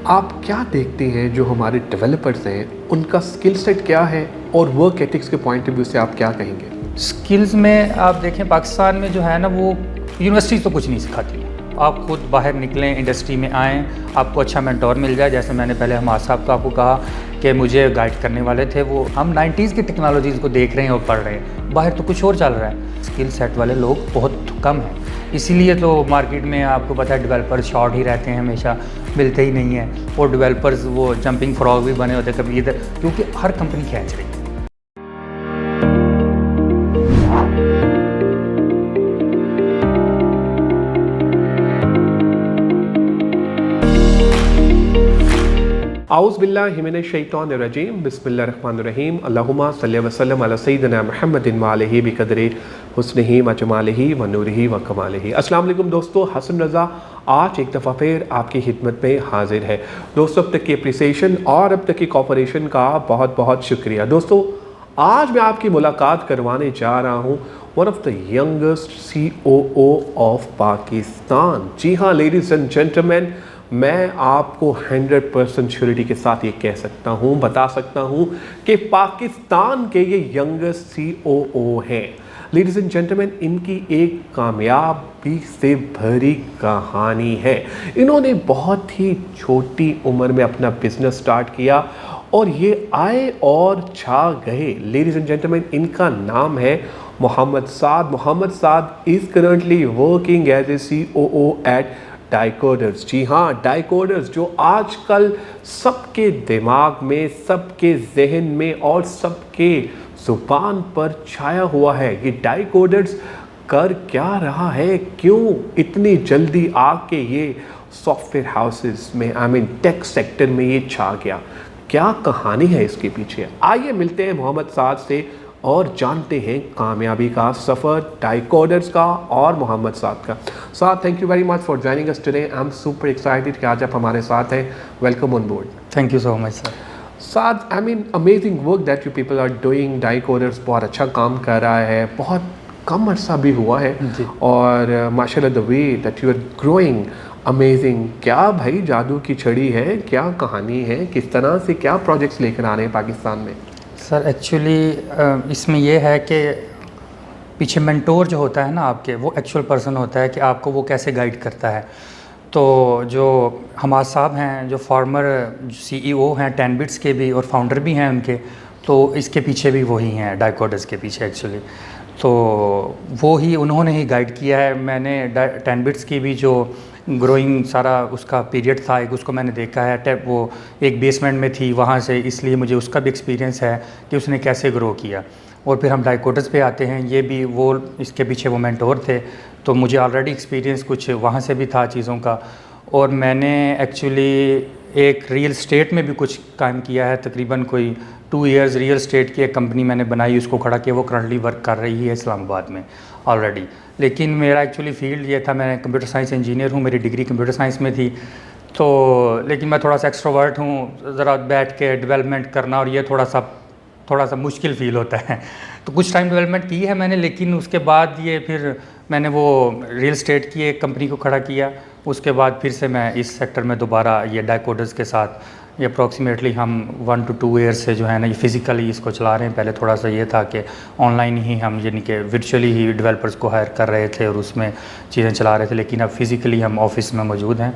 आप क्या देखते हैं जो हमारे डेवलपर्स हैं उनका स्किल सेट क्या है और वर्क एथिक्स के पॉइंट ऑफ व्यू से आप क्या कहेंगे? स्किल्स में आप देखें, पाकिस्तान में जो है ना, वो यूनिवर्सिटीज़ तो कुछ नहीं सिखाती। आप खुद बाहर निकलें, इंडस्ट्री में आएँ, आपको अच्छा मेंटोर मिल जाए। जैसे मैंने पहले हमाद साहब को आपको कहा कि मुझे गाइड करने वाले थे, वो हम 90s की टेक्नोलॉजीज़ को देख रहे हैं और पढ़ रहे हैं। बाहर तो कुछ और चल रहा है। स्किल सेट वाले लोग बहुत कम हैं, इसीलिए तो मार्केट में आपको पता है डेवलपर शॉर्ट ही रहते हैं, हमेशा मिलते ही नहीं हैं। और डेवलपर्स वो जंपिंग फ्रॉग भी बने होते हैं कभी इधर, क्योंकि हर कंपनी खींच रही है। आउज़ बिल्लाहि मिनश शैतानिर रजीम, बिस्मिल्लाहिर्रहमानिर रहीम, अल्लाहुम्मा सल्लि व सल्लिम अला सय्यिदिना मुहम्मदिन व आलिहि बिक़द्रि हुस्निही व जमालिही व नूरिही व कमालिही। अस्सलाम वालेकुम दोस्तों, हसन रज़ा आज एक दफ़ा फिर आपकी खिदमत में हाजिर है। दोस्तों, अब तक की अप्रिसिएशन और अब तक की कोऑपरेशन का बहुत बहुत शुक्रिया। दोस्तों, आज मैं आपकी मुलाकात करवाने जा रहा हूँ one of the youngest COO of Pakistan. जी हाँ लेडीज़ एंड जेंटलमैन, मैं आपको 100% श्योरिटी के साथ ये कह सकता हूँ, बता सकता हूँ कि पाकिस्तान के ये यंगेस्ट COO हैं। लेडीज़ एंड जेंटलमैन, इनकी एक कामयाबी से भरी कहानी है। इन्होंने बहुत ही छोटी उम्र में अपना बिजनेस स्टार्ट किया और ये आए और छा गए। लेडीज़ एंड जेंटलमैन, इनका नाम है Mohammad Saad. Mohammad Saad is currently working as a COO at Dicoders. जी हाँ, डाइकोडर्स जो आजकल सबके दिमाग में, सबके जहन में और सबके ज़ुबान पर छाया हुआ है। ये डाइकोडर्स कर क्या रहा है, क्यों इतनी जल्दी आके ये सॉफ्टवेयर हाउसेस में, टेक सेक्टर में ये छा गया, क्या कहानी है इसके पीछे। आइए मिलते हैं मोहम्मद साद से और जानते हैं कामयाबी का सफ़र डाइकोडर्स का और मोहम्मद साद का। Saad, thank you very much for joining us today. I am super excited कि आज आप हमारे साथ हैं। Welcome on board. Thank you so much sir. Saad, amazing work that you people are doing. Dicoders बहुत अच्छा काम कर रहा है, बहुत कम अर्सा भी हुआ है और माशाल्लाह the way that you are growing amazing. क्या भाई जादू की छड़ी है, क्या कहानी है, किस तरह से क्या प्रोजेक्ट्स लेकर आ रहे हैं पाकिस्तान में? सर एक्चुअली इसमें यह है कि पीछे मेंटोर जो होता है ना आपके, वो एक्चुअल पर्सन होता है कि आपको वो कैसे गाइड करता है। तो जो हमाद साहब हैं, जो फॉर्मर CEO हैं 10 बिट्स के भी और फाउंडर भी हैं उनके, तो इसके पीछे भी वही हैं, डाइकोडर्स के पीछे एक्चुअली। तो वो ही उन्होंने ही गाइड किया है। मैंने 10 बिट्स की भी जो ग्रोइंग सारा उसका पीरियड था, एक उसको मैंने देखा है। वो एक बेसमेंट में थी वहाँ से, इसलिए मुझे उसका भी एक्सपीरियंस है कि उसने कैसे ग्रो किया। और फिर हम डाइकोडर्स पे आते हैं, ये भी वो इसके पीछे वो मेंटोर थे, तो मुझे ऑलरेडी एक्सपीरियंस कुछ वहाँ से भी था चीज़ों का। और मैंने एक्चुअली एक रियल स्टेट में भी कुछ काम किया है, तकरीबन कोई 2 इयर्स रियल स्टेट की एक कंपनी मैंने बनाई, उसको खड़ा किया। वो करंटली वर्क कर रही है इस्लामाबाद में ऑलरेडी। लेकिन मेरा एक्चुअली फील्ड ये था, मैं कंप्यूटर साइंस इंजीनियर हूँ, मेरी डिग्री कंप्यूटर साइंस में थी। तो लेकिन मैं थोड़ा सा एक्सट्रोवर्ट हूँ, ज़रा बैठ के डेवलपमेंट करना और ये थोड़ा सा मुश्किल फ़ील होता है। तो कुछ टाइम डेवलपमेंट की है मैंने, लेकिन उसके बाद ये फिर मैंने वो रियल स्टेट की एक कंपनी को खड़ा किया। उसके बाद फिर से मैं इस सेक्टर में दोबारा ये डाइकोडर्स के साथ ये अप्रॉक्सीमेटली हम 1 to 2 ईयर्स से जो है ना ये फ़िज़िकली इसको चला रहे हैं। पहले थोड़ा सा ये था कि ऑनलाइन ही हम यानी कि वर्चुअली ही डेवलपर्स को हायर कर रहे थे और उसमें चीज़ें चला रहे थे, लेकिन अब फ़िज़िकली हम ऑफिस में मौजूद हैं।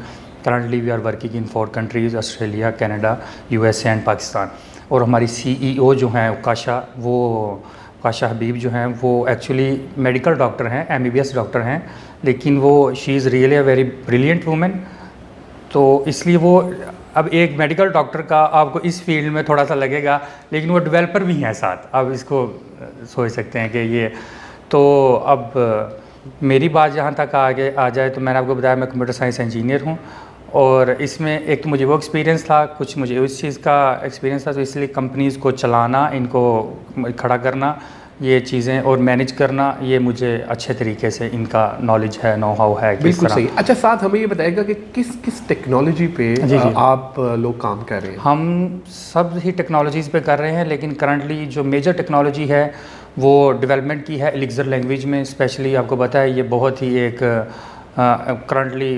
Currently we are working in 4 countries, Australia, Canada, USA and Pakistan. और हमारी CEO जो हैं काशा हबीब जो हैं, वो एक्चुअली मेडिकल डॉक्टर हैं, MBBS डॉक्टर हैं, लेकिन वो she is really a very brilliant women. तो इसलिए वो अब एक मेडिकल डॉक्टर का आपको इस फील्ड में थोड़ा सा लगेगा, लेकिन वो डेवलपर भी हैं साथ। अब इसको सोच सकते हैं कि ये तो अब मेरी बात जहाँ तक आगे आ जाए तो मैंने आपको बताया मैं कंप्यूटर साइंस इंजीनियर हूँ। और इसमें एक तो मुझे वो एक्सपीरियंस था, कुछ मुझे उस चीज़ का एक्सपीरियंस था, तो इसलिए कंपनीज़ को चलाना, इनको खड़ा करना, ये चीज़ें और मैनेज करना, ये मुझे अच्छे तरीके से इनका नॉलेज है, नो हाउ है। बिल्कुल सही। अच्छा, साथ हमें ये बताएगा कि किस किस टेक्नोलॉजी पे आप लोग काम कर रहे हैं? हम सब ही टेक्नोलॉजीज़ पे कर रहे हैं, लेकिन करंटली जो मेजर टेक्नोलॉजी है वो डेवलपमेंट की है एलिक्सर लैंग्वेज में। स्पेशली आपको पता है ये बहुत ही एक करंटली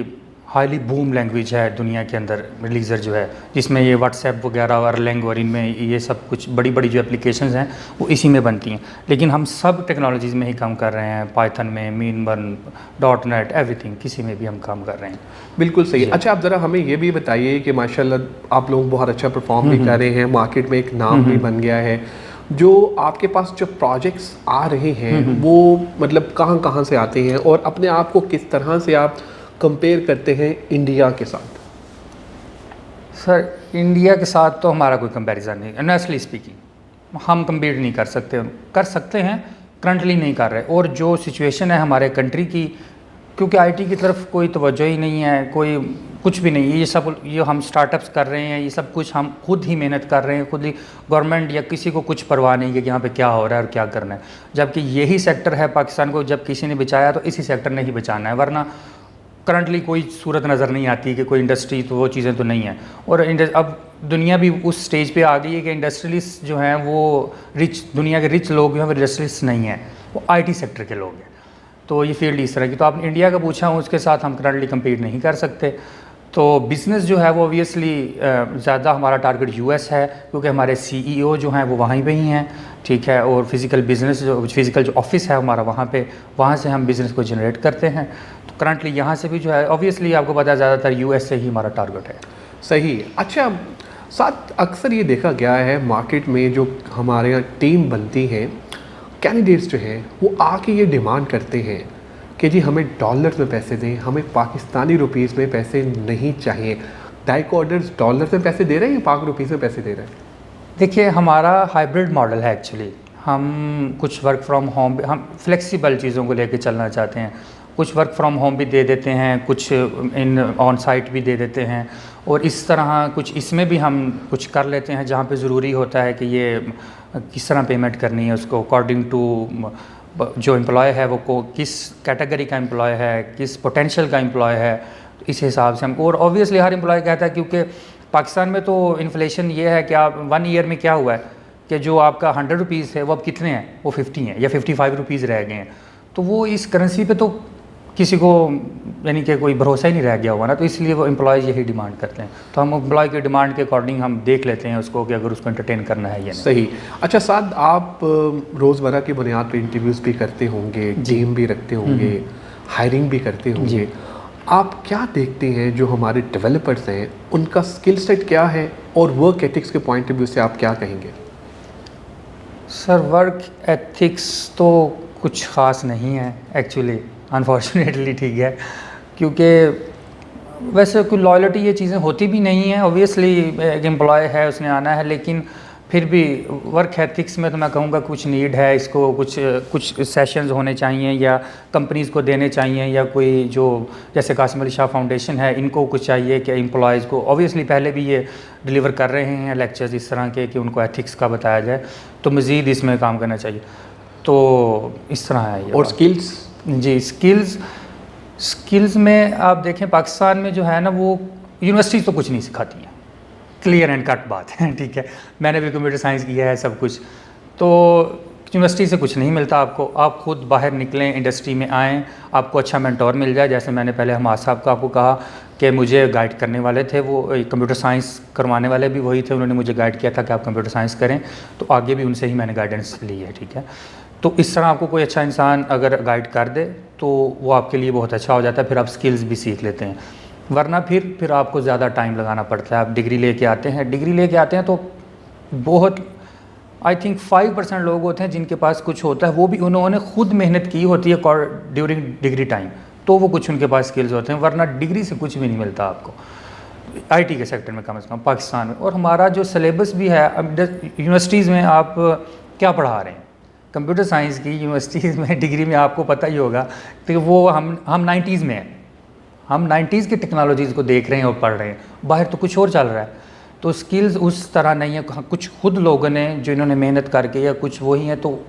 हाईली बूम लैंग्वेज है दुनिया के अंदर रिलीजर जो है, जिसमें ये व्हाट्सएप वगैरह और लैंग और इनमें ये सब कुछ बड़ी बड़ी जो एप्लीकेशंस हैं वो इसी में बनती हैं। लेकिन हम सब टेक्नोलॉजीज़ में ही काम कर रहे हैं, पाइथन में, मीन .NET एवरीथिंग, किसी में भी हम काम कर रहे हैं। बिल्कुल सही। अच्छा, आप ज़रा हमें ये भी बताइए कि माशाल्लाह आप लोग बहुत अच्छा परफॉर्म भी कर रहे हैं, मार्केट में एक नाम भी बन गया है। जो आपके पास जो प्रोजेक्ट्स आ रहे हैं वो मतलब कहाँ कहाँ से आते हैं और अपने आप को किस तरह से आप कंपेयर करते हैं इंडिया के साथ? सर इंडिया के साथ तो हमारा कोई कंपैरिजन नहीं, ऑनेस्टली स्पीकिंग हम कम्पीट नहीं कर सकते हैं, करंटली नहीं कर रहे। और जो सिचुएशन है हमारे कंट्री की, क्योंकि आईटी की तरफ कोई तवज्जो ही नहीं है, कोई कुछ भी नहीं, ये सब ये हम स्टार्टअप्स कर रहे हैं, ये सब कुछ हम खुद ही मेहनत कर रहे हैं, खुद ही, गवर्नमेंट या किसी को कुछ परवाह नहीं है कि यहाँ पे क्या हो रहा है और क्या करना है। जबकि यही सेक्टर है पाकिस्तान को जब किसी ने बचाया तो इसी सेक्टर ने ही बचाना है, वरना करंटली कोई सूरत नज़र नहीं आती कि कोई इंडस्ट्री, तो वो चीज़ें तो नहीं हैं। और अब दुनिया भी उस स्टेज पे आ गई है कि इंडस्ट्रियलिस्ट जो हैं वो दुनिया के रिच लोग जो हैं वो इंडस्ट्रियलिस्ट नहीं हैं, वो आईटी सेक्टर के लोग हैं। तो ये फील्ड इस तरह की, तो आपने इंडिया का पूछा, उसके साथ हम करंटली कम्पीट नहीं कर सकते। तो बिज़नेस जो है वो ऑब्वियसली ज़्यादा हमारा टारगेट यूएस है, क्योंकि हमारे सीईओ जो हैं वो वहीं पे ही हैं, ठीक है। और फिज़िकल बिज़नेस फिज़िकल जो ऑफिस है हमारा वहाँ से हम बिज़नेस को जनरेट करते हैं। तो करंटली यहाँ से भी जो है ऑब्वियसली आपको पता है ज़्यादातर यूएस से ही हमारा टारगेट है। सही। अच्छा, साथ अक्सर ये देखा गया है मार्केट में जो हमारे यहाँ टीम बनती है, कैंडिडेट्स जो हैं वो आके ये डिमांड करते हैं कि जी हमें डॉलर्स में पैसे दें, हमें पाकिस्तानी रुपीज़ में पैसे नहीं चाहिए। डाइको ऑर्डर्स डॉलर्स में पैसे दे रहे हैं या पाक रुपीज़ में पैसे दे रहे हैं? देखिए हमारा हाइब्रिड मॉडल है एक्चुअली। हम कुछ वर्क फ्रॉम होम, हम फ्लेक्सिबल चीज़ों को लेके चलना चाहते हैं। कुछ वर्क फ्रॉम होम भी दे देते हैं, कुछ इन ऑन साइट भी दे देते हैं, और इस तरह कुछ इसमें भी हम कुछ कर लेते हैं जहाँ पे ज़रूरी होता है कि ये किस तरह पेमेंट करनी है उसको अकॉर्डिंग टू जो एम्प्लॉय है वो किस कैटेगरी का एम्प्लॉय है, किस पोटेंशियल का एम्प्लॉय है, इस हिसाब से हम। और ऑब्वियसली हर एम्प्लॉय कहता है, क्योंकि पाकिस्तान में तो इन्फ्लेशन ये है कि आप 1 ईयर में क्या हुआ है कि जो आपका 100 रुपीज़ है वो अब कितने हैं, वो 50 हैं या 55 रुपीज़ रह गए हैं। तो वो इस करेंसी पे तो किसी को यानी कि कोई भरोसा ही नहीं रह गया हुआ ना, तो इसलिए वो एम्प्लॉयज़ यही डिमांड करते हैं। तो हम एम्प्लॉय की डिमांड के अकॉर्डिंग हम देख लेते हैं उसको कि अगर उसको एंटरटेन करना है या नहीं। सही। अच्छा साद, आप रोज़मर्रा की बुनियाद पे इंटरव्यूज़ भी करते होंगे, टीम भी रखते होंगे, हायरिंग भी करते होंगे, आप क्या देखते हैं जो हमारे डेवलपर्स हैं उनका स्किल सेट क्या है और वर्क एथिक्स के पॉइंट ऑफ व्यू से आप क्या कहेंगे? सर वर्क एथिक्स तो कुछ ख़ास नहीं है एक्चुअली, अनफॉर्चुनेटली, ठीक है। क्योंकि वैसे कोई लॉयल्टी ये चीज़ें होती भी नहीं है। ऑब्वियसली एक एम्प्लॉय है, उसने आना है, लेकिन फिर भी वर्क एथिक्स में तो मैं कहूँगा कुछ नीड है इसको, कुछ सेशंस होने चाहिए या कंपनीज़ को देने चाहिए, या कोई जो जैसे कासिम अली शाह फाउंडेशन है इनको कुछ चाहिए कि एम्प्लॉयज़ को, ऑब्वियसली पहले भी ये डिलीवर कर रहे हैं लेक्चर्स इस तरह के कि उनको एथिक्स का बताया जाए, तो मज़ीद इसमें काम करना चाहिए। तो इस तरह है ये। और स्किल्स? जी, स्किल्स में आप देखें पाकिस्तान में जो है ना वो यूनिवर्सिटीज़ तो कुछ नहीं सिखाती हैं, क्लियर एंड कट बात है, ठीक है। मैंने भी कंप्यूटर साइंस किया है सब कुछ, तो यूनिवर्सिटी से कुछ नहीं मिलता आपको। आप खुद बाहर निकलें, इंडस्ट्री में आएँ, आपको अच्छा मेंटोर मिल जाए। जैसे मैंने पहले हमाद साहब को आपको कहा कि मुझे गाइड करने वाले थे, वो कंप्यूटर साइंस करवाने वाले भी वही थे, उन्होंने मुझे गाइड किया था कि आप कंप्यूटर साइंस करें, तो आगे भी उनसे ही मैंने गाइडेंस ली है, ठीक है। तो इस तरह आपको कोई अच्छा इंसान अगर गाइड कर दे तो वो आपके लिए बहुत अच्छा हो जाता है, फिर आप स्किल्स भी सीख लेते हैं। वरना फिर आपको ज़्यादा टाइम लगाना पड़ता है। आप डिग्री लेके आते हैं तो बहुत आई थिंक 5% लोग होते हैं जिनके पास कुछ होता है, वो भी उन्होंने खुद मेहनत की होती है ड्यूरिंग डिग्री टाइम, तो वो कुछ उनके पास स्किल्स होते हैं, वरना डिग्री से कुछ भी नहीं मिलता आपको आईटी के सेक्टर में, कम से कम पाकिस्तान में। और हमारा जो सिलेबस भी है, यूनिवर्सिटीज़ में आप क्या पढ़ा रहे हैं, कंप्यूटर साइंस की यूनिवर्सिटीज़ में डिग्री में आपको पता ही होगा, तो वो हम 90s में हैं, हम 90s की टेक्नोलॉजीज़ को देख रहे हैं और पढ़ रहे हैं, बाहर तो कुछ और चल रहा है। तो स्किल्स उस तरह नहीं है, कुछ खुद लोगों ने जो इन्होंने मेहनत करके या कुछ वही है, तो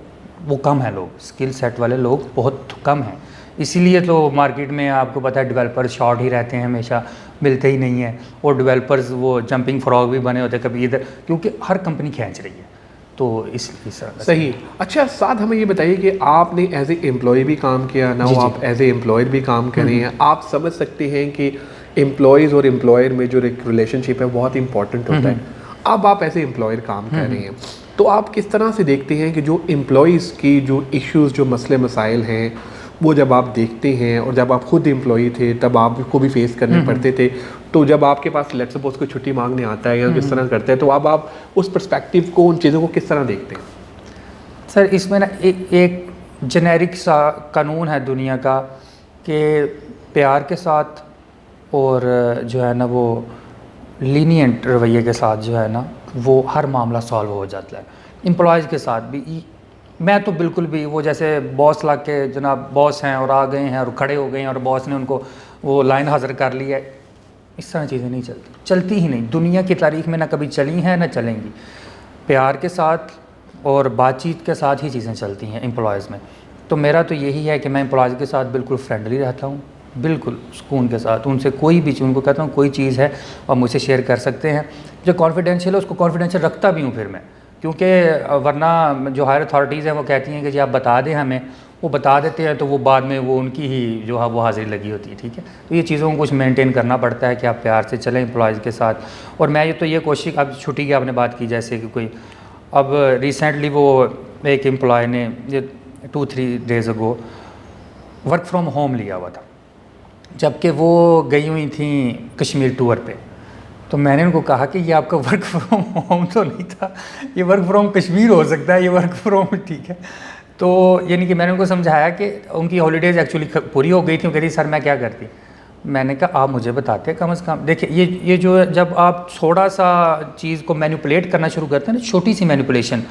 वो कम है लोग, स्किल सेट वाले लोग बहुत कम हैं। इसीलिए तो मार्केट में आपको पता है डेवलपर शॉर्ट ही रहते हैं, हमेशा मिलते ही नहीं हैं। और डेवलपर्स वो जंपिंग फ्रॉग भी बने होते हैं कभी इधर, क्योंकि हर कंपनी खींच रही है, तो इस तरह। सही। अच्छा साथ हमें ये बताइए कि आपने एज ए एम्प्लॉय भी काम किया ना, आप एज ए एम्प्लॉयर भी काम कर रहे हैं, आप समझ सकते हैं कि एम्प्लॉयज़ और एम्प्लॉयर में जो एक रिलेशनशिप है बहुत इंपॉर्टेंट होता है। अब आप ऐसे एम्प्लॉयर काम कर रहे हैं, तो आप किस तरह से देखते हैं कि जो एम्प्लॉयज़ की जो इश्यूज़, जो मसले मसाइल हैं, वो जब आप देखते हैं और जब आप खुद एम्प्लॉई थे तब आपको भी फेस करने पड़ते थे, तो जब आपके पास लेट्स सपोज कोई छुट्टी मांगने आता है या किस तरह करता है, तो अब आप उस पर्सपेक्टिव को, उन चीज़ों को किस तरह देखते हैं? सर इसमें ना एक जेनेरिक सा कानून है दुनिया का कि प्यार के साथ और जो है ना वो लीनियंट रवैये के साथ जो है ना वो हर मामला सॉल्व हो जाता है। एम्प्लॉयज़ के साथ भी मैं तो बिल्कुल भी वो जैसे बॉस ला के जनाब बॉस हैं और आ गए हैं और खड़े हो गए हैं और बॉस ने उनको वो लाइन हाज़िर कर ली है, इस तरह चीज़ें नहीं चलती ही नहीं। दुनिया की तारीख में ना कभी चली हैं ना चलेंगी। प्यार के साथ और बातचीत के साथ ही चीज़ें चलती हैं एम्प्लॉयज़ में। तो मेरा तो यही है कि मैं एम्प्लॉयज़ के साथ बिल्कुल फ्रेंडली रहता हूँ, बिल्कुल सुकून के साथ। उनसे कोई भी चीज़, उनको कहता हूँ कोई चीज़ है और मुझसे शेयर कर सकते हैं। जो कॉन्फिडेंशियल है उसको कॉन्फिडेंशियल रखता भी हूँ फिर मैं, क्योंकि वरना जो हायर अथॉरिटीज़ हैं वो कहती हैं कि जी आप बता दें हमें, वो बता देते हैं तो वो बाद में वो उनकी ही जो है वो हाज़िरी लगी होती है। ठीक है, तो ये चीज़ों को कुछ मेंटेन करना पड़ता है कि आप प्यार से चलें एम्प्लॉयज़ के साथ। और मैं ये कोशिश, अब छुट्टी की आपने बात की, जैसे कि कोई अब रिसेंटली वो एक एम्प्लॉय ने ये 2-3 days ago work from home लिया हुआ था, जबकि वो गई हुई थी कश्मीर टूर पे। तो मैंने उनको कहा कि ये आपका वर्क फ्रॉम होम तो नहीं था, ये वर्क फ्रॉम कश्मीर हो सकता है, ये वर्क फ्रॉम ठीक है। तो यानी कि मैंने उनको समझाया कि उनकी हॉलीडेज़ एक्चुअली पूरी हो गई थी। वो कहती सर मैं क्या करती। मैंने कहा आप मुझे बताते कम से कम। देखिए ये जो जब आप थोड़ा सा चीज़ को मैनिपुलेट करना शुरू करते हैं ना, छोटी सी मैनिपुलेशन,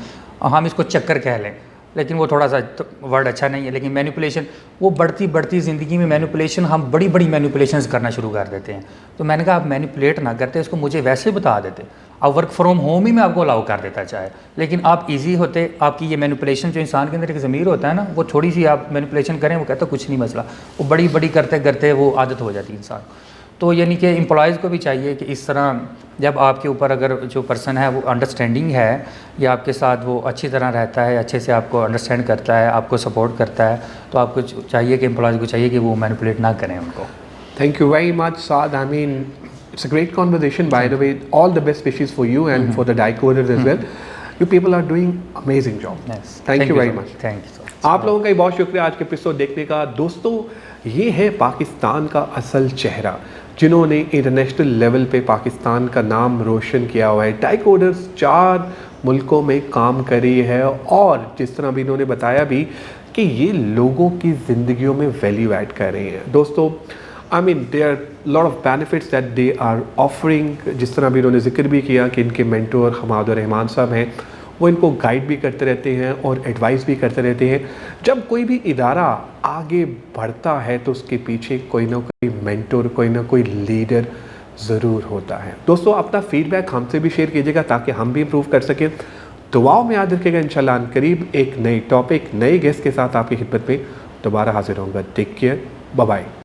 हम इसको चक्कर कह लें, लेकिन वो थोड़ा सा वर्ड अच्छा नहीं है, लेकिन मैनिपुलेशन, वो बढ़ती ज़िंदगी में मैनिपुलेशन, हम बड़ी बड़ी मैनिपुलेशंस करना शुरू कर देते हैं। तो मैंने कहा आप मैनिपुलेट ना करते, इसको मुझे वैसे बता देते, अब वर्क फ्रॉम होम ही मैं आपको अलाउ कर देता चाहे, लेकिन आप इजी होते। आपकी ये मैनिपुलेशन जो इंसान के अंदर एक ज़मीर होता है ना, वो थोड़ी सी आप मैनिपुलेशन करें, वो कहता कुछ नहीं मसला, वो बड़ी बड़ी करते करते वो आदत हो जाती है इंसान। तो यानी कि एम्प्लॉयज़ को भी चाहिए कि इस तरह जब आपके ऊपर अगर जो पर्सन है वो अंडरस्टैंडिंग है या आपके साथ वो अच्छी तरह रहता है, अच्छे से आपको अंडरस्टैंड करता है, आपको सपोर्ट करता है, तो आपको चाहिए कि एम्प्लॉयज़ को चाहिए कि वो मैनिपुलेट ना करें उनको। Thank you very much, Saad. I mean, it's a great conversation, by the way. All the best wishes for you and for the Dicoders as well. You people are doing amazing job. Yes. Thank you very much. Thank you so much. आप लोगों का भी बहुत शुक्रिया आज के episode देखने का। दोस्तों, ये है पाकिस्तान का असल चेहरा, जिन्होंने इंटरनेशनल लेवल पे पाकिस्तान का नाम रोशन किया हुआ है। डाइकोडर्स 4 मुल्कों में काम करी है और जिस तरह भी इन्होंने बताया भी कि ये लोगों की ज़िंदगियों में वैल्यू ऐड कर रहे हैं। दोस्तों, I mean there lot of benefits that they are offering. जिस तरह भी इन्होंने जिक्र भी किया कि इनके मेंटोर हमाद रहमान साहब हैं, वो इनको गाइड भी करते रहते हैं और एडवाइस भी करते रहते हैं। जब कोई भी इदारा आगे बढ़ता है तो उसके पीछे कोई ना कोई मेंटोर, कोई ना कोई लीडर ज़रूर होता है। दोस्तों, अपना फीडबैक हमसे भी शेयर कीजिएगा ताकि हम भी इम्प्रूव कर सकें। दुआओं में याद रखिएगा। इंशाल्लाह करीब एक नई टॉपिक, नए गेस्ट के साथ आपकी खिदमत में दोबारा हाजिर होऊंगा। Take care, bye bye.